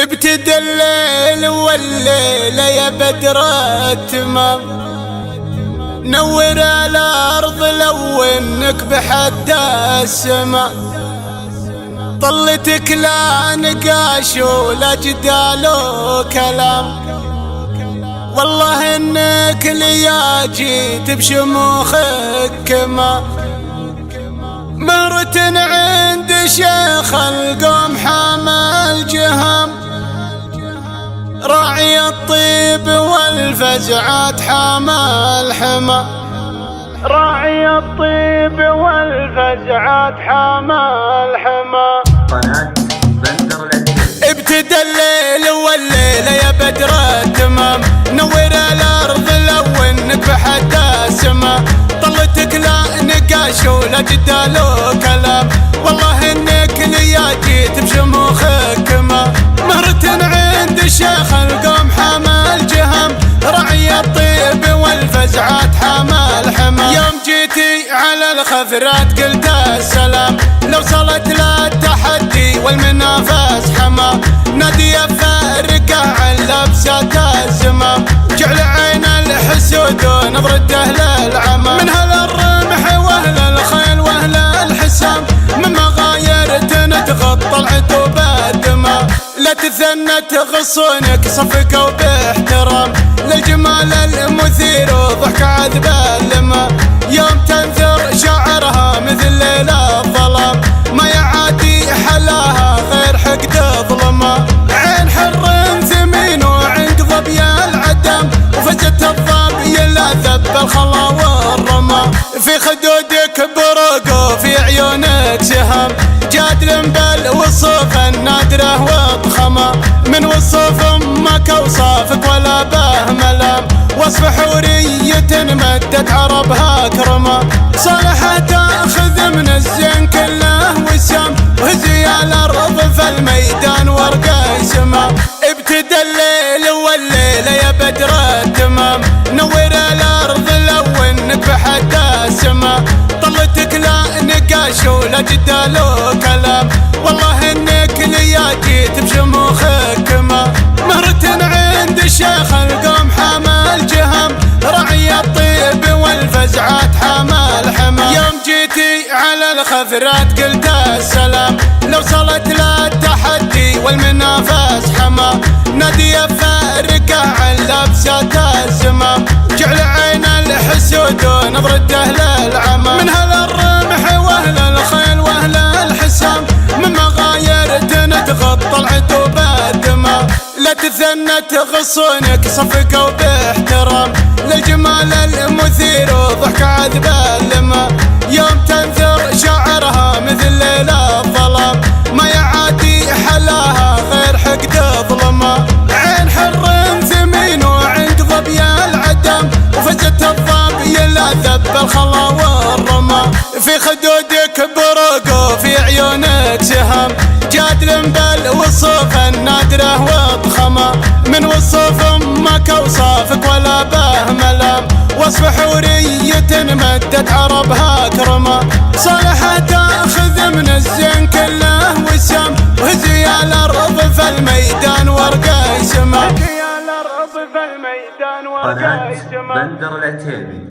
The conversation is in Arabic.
ابتدى الليل والليلة يا بدر التمام، نور الأرض لونك بحد السما، طلتك لا نقاش ولا جدال وكلام، والله انك ليا جيت بشموخك كما، مرت عند شيخ القوم حامل جهام، راعي الطيب والفزعات حامل حما، راعي الطيب والفزعات حامل حما. ابتدى الليل والليلة يا بدر التمام، نور الأرض لونك بحد السما، طلتك لا نقاش ولا جدال وكلام، والله انك ليا جيت بشموخك كما، مرت عند شيخ القوم حامل جهم، راعي الطيب والفزعات حامل حما، يوم جيتي على الخفرات قلت السلام، لو صلت للتحدي والمنافس حما، نادي فارقه عن لبسة الزمام، جعل عين الحسود ونظرة اهل العمى، من اهل الرمح واهل الخيل واهل الحسام، مما غايرتنا تغطى العتوب الدماء، لا تثنى تغصونك صفقوا باحترام، للجمال المثير وضحك عذب اللمى، يوم تنثر شعرها مثل ليل الظلام، ما يعادي حلاها غير حقد ظلمة، عين حر ثمين وعنق ظبي العدم، وفزت الظبي لا ذب الخلا والرمى، في خدودك بروق وفي عيونك سهام، جادل بالوصوف النادرة وضخمة، من وصوف امك اوصافك ولا به ملام، وصف حورية مدت عربها كرمة، صالحة تاخذ من الزين كله وسام، وهزي الارض في الميدان ورقة سما، ابتدى الليل والليلة يا بدر التمام، نور الارض لونك بحد السما، طلتك لا نقاش ولا جدال وكلام، والله انك ليا جيت بشموخك كما، مرت عند شيخ القوم حامل جهم، راعي الطيب والفزعات حامل حما، يوم جيتي على الخفرات قلت السلام، لو صلت للتحدي والمنافس حما، نادي فارقه عن لبسة الزمام، جعل عين الحسود ونظرة اهل العمى، من اهل الرمح واهل الخيل واهل الحسام، مما غايرتنا تغطى العتوب الدماء، لا تثنى تغصونك صفقوا باحترام، للجمال المثير وضحك عذب اللمى، يوم تنثر شعرها مثل ليل الظلام، ما يعادي حلاها غير حقد ظلمة، عين حر ثمين وعنق ظبي العدم، وفزت الظبي لا ذب الخلا والرمى، في خدودك بروق وفي عيونك سهام، جادل بالوصوف النادرة وضخمة، من وصوف امك اوصافك ولا به ملام، وصف حورية مدت عربها كرمة، صالحة تاخذ من الزين كله وسام، وهزي الارض في الميدان ورقة سما، قناة بندر العتيبي.